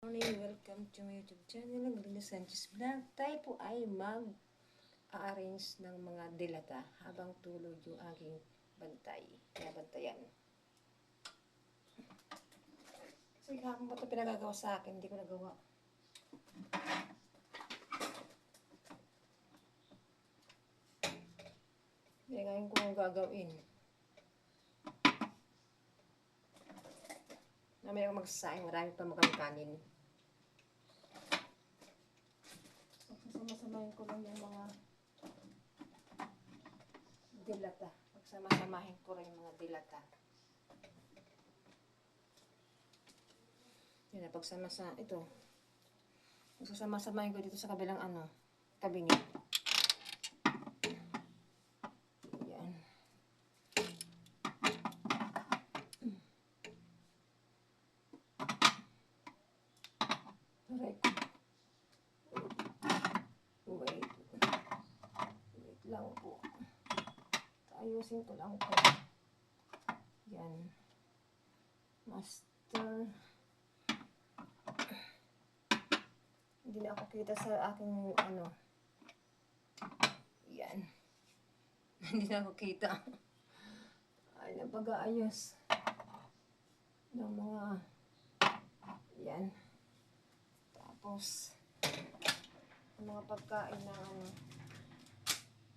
Morning, welcome to my YouTube channel, Marina Sanchez Vlog. Tayo po ay mag-arrange ng mga dilata habang tulog yung aking bantay. Kaya bantayan. Kasi kahapon ba ito pinagagawa sa akin, hindi ko nagawa. Kaya ngayon ko ang gagawin. Namaya ako magsasaing, marami pa magkakanin. Pagsasama-samahin ko lang yung mga dilata. Pagsama-samahin ko rin yung mga dilata. Yan na, ito. Pagsasama-samahin ko dito sa kabilang kabinet. Yan. Aray ko. Wait lang po. Ayusin ko lang po. Yan. Master. Hindi na ako kita sa aking Yan. Hindi na ako kita. Ay, napag-aayos ng mga yan. Tapos mga pagkain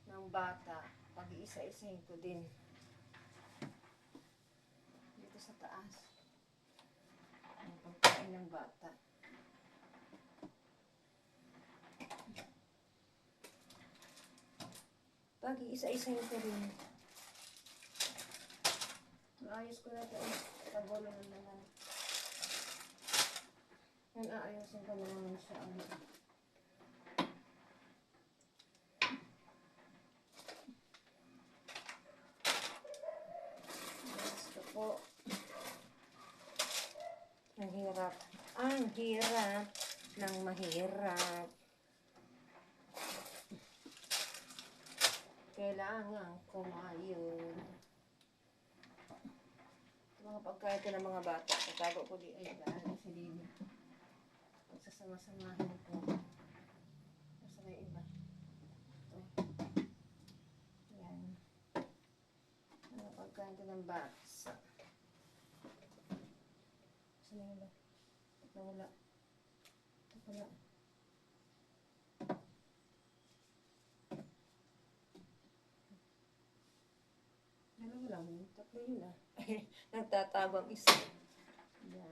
ng bata, pag-iisa-isahin ko din dito sa taas. Ang pagkain ng bata. Pag-iisa-isahin ko rin. Maayos ko na ito. Tagulo na naman. Yan, aayusin ko na naman siya. Gusto po. Ang hirap. Ang hirap ng mahirap. Kailangan kumayod. Mga pagkain ko ng mga bata. Pagkago ko di ay dahil sa dini. Pagsasama-samahin ko. Basta may iba. Ito. Yan. Mga pagkain ko ng bata. Saan yung iba? Wala. Wala. Lang, tatlo yun nagtatago ang isa. Yan.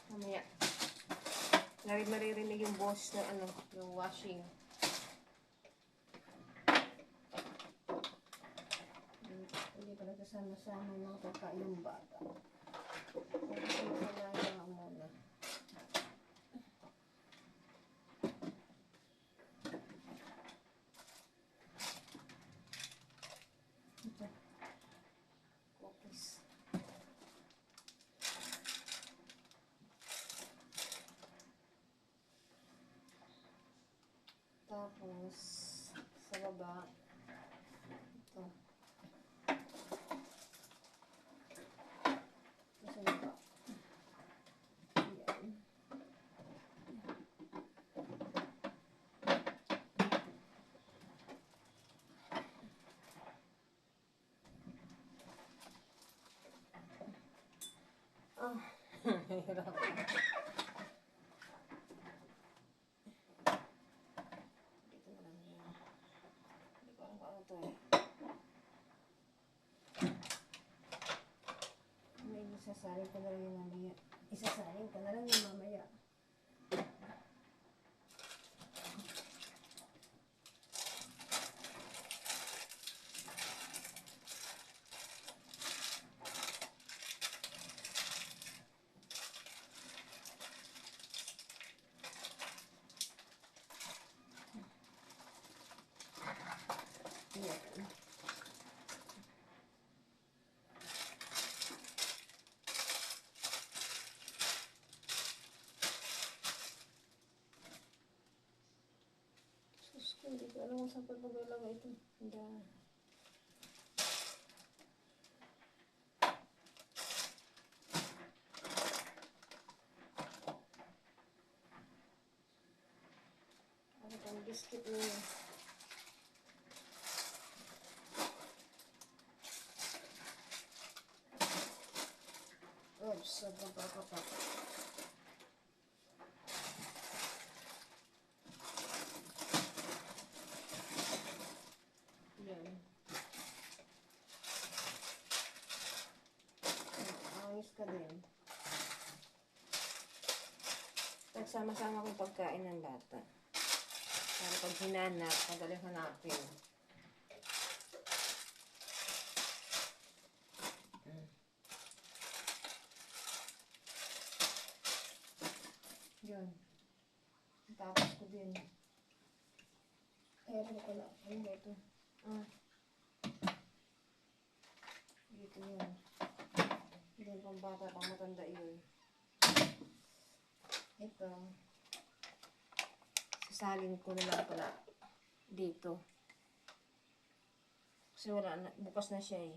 Mamaya. Maririnig yung boss na yung washing. Hindi pa nagsasama-sama yung mga pagkain ng bata. Kaya muna. Cookies. Tapos, sa baba, ito. Sa baba. Yan. Hirap. to. May isasaling ko na lang yung mamaya. Isasaling ko na lang yung mamaya. Yan. Sus ko, hindi ko alam kung saan pa pag-alagay ito. Hindi. Ano pang biscuit niya? Oops, sobrang pakapak. Yan. Ayos ka din. Nagsama-sama kong pagkain ng bata. Para pag hinanap, madaling hanapin. Yun. Tapos ko din. Ano ko na. Ano ba ito? Dito yun. Hindi pang bata, pang matanda yun. Ito. Sasalin ko na lang pala dito. Kasi wala na, bukas na siya eh.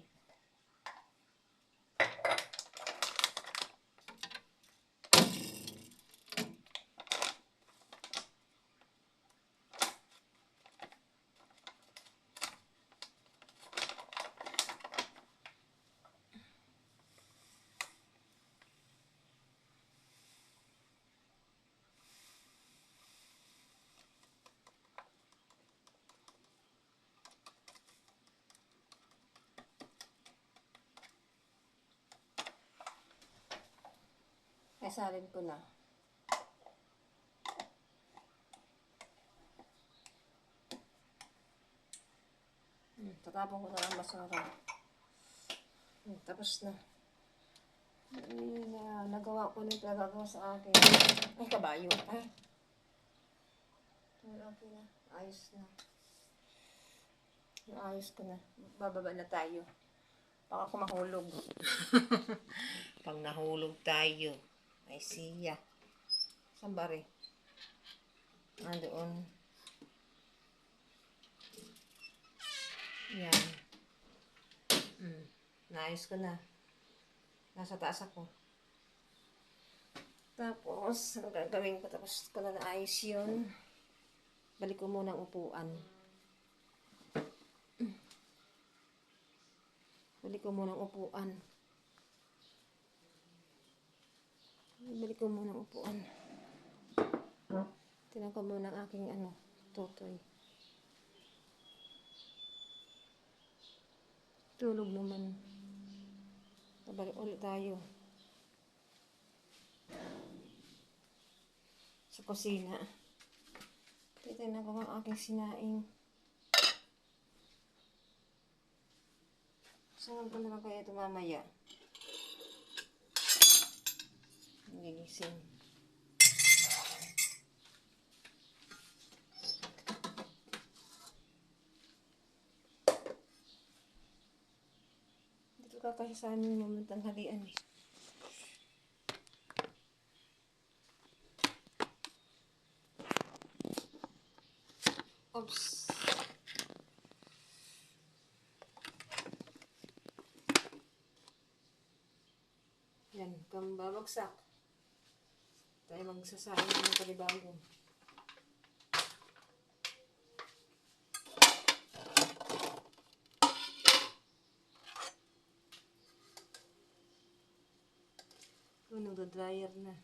Salin ko na. Tatapon ko na lang basura. Tapos na. Nagawa ko na yung pinagagawa sa akin. Ay, kabayo. Ay. Okay na. Ayos na. Ayos ko na. Bababa na tayo. Baka ako mahulog. Pag nahulog tayo. Ay siya. Saan ba rin? Andoon. Yan. Naayos ko na. Nasa taas ako. Tapos, ang gagawin ko, tapos ko na naayos yun. Balik ko muna ang upuan. Balik ko muna ang upuan. Balik ko muna ang upuan. Tinan ko muna ang aking tutoy. Tulog naman. Balik ulit tayo. Sa kusina. Titignan ko ang aking sinaing. Saan ko naman kaya ito mamaya? Gigising. Dito kakasya sa amin yung tanghalian eh. Oops. Yan, kung babagsak. Tayo magsasahin ng palibago. Nagda-dryer na.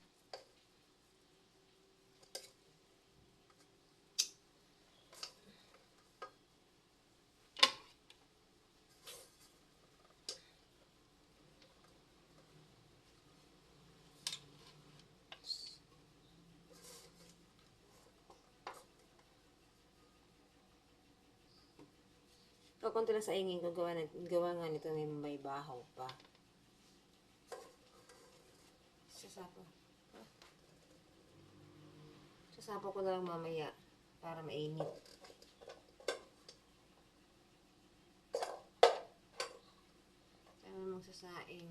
Konti lang sa ingin ko, gawa nga nito may bahaw pa. Sasapo ko na lang mamaya para mainit. Tayo magsasaing.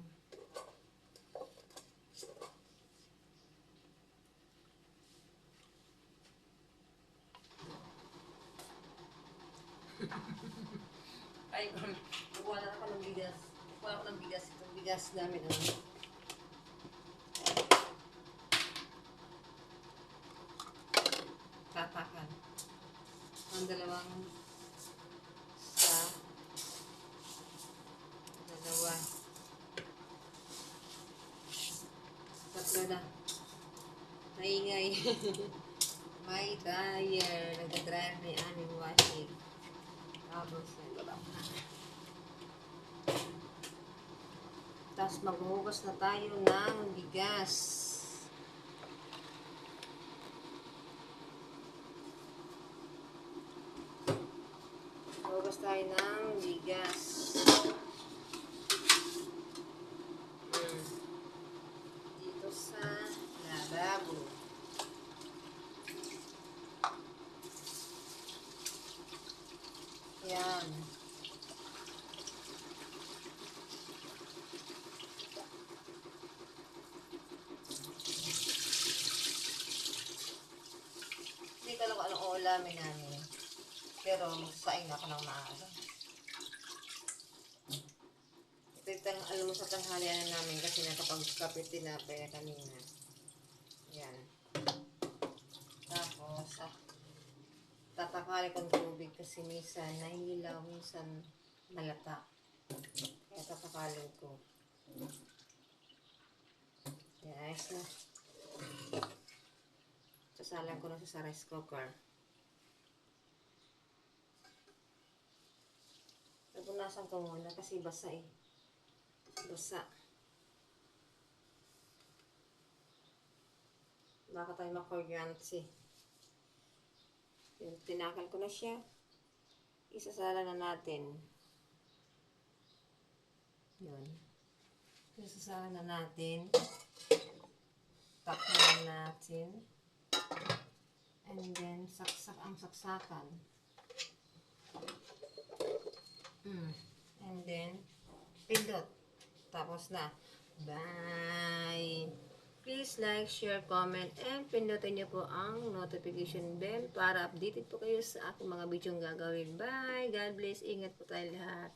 Ay, kukuha na ako ng bigas. Kukuha ako ng bigas. Itong bigas namin. Tatakan. Ang dalawa. Tatlo na. Maingay. May dryer. Nagda-dryer na yung aming washing. Tapos, tapos maghuhugas na tayo ng bigas. Maghuhugas tayo ng bigas. Dito sa lababo. Yan. Hindi ko alam kung anong uulamin namin. Pero magsasaing ako ng maaga. Ito yung alam mo sa tanghalian namin kasi nakapag-kapit tinapay na kanina. Yan. Tapos, tatakali kong tubig kasi minsan nahihilaw, minsan malata. Kaya tatakalin ko. Yan, ayos na. Sasalang ko na sa rice cooker. Napunasan ko muna kasi basa eh. Basa. Baka tayo makoryansi. Tinakal ko na siya. Isasala na natin. Yun. Isasala na natin. Takpan natin. And then, saksak ang saksakan. And then, pindot. Tapos na. Bye! Please like, share, comment, and pindutin niyo po ang notification bell para updated po kayo sa aking mga video gagawin. Bye! God bless. Ingat po tayo lahat.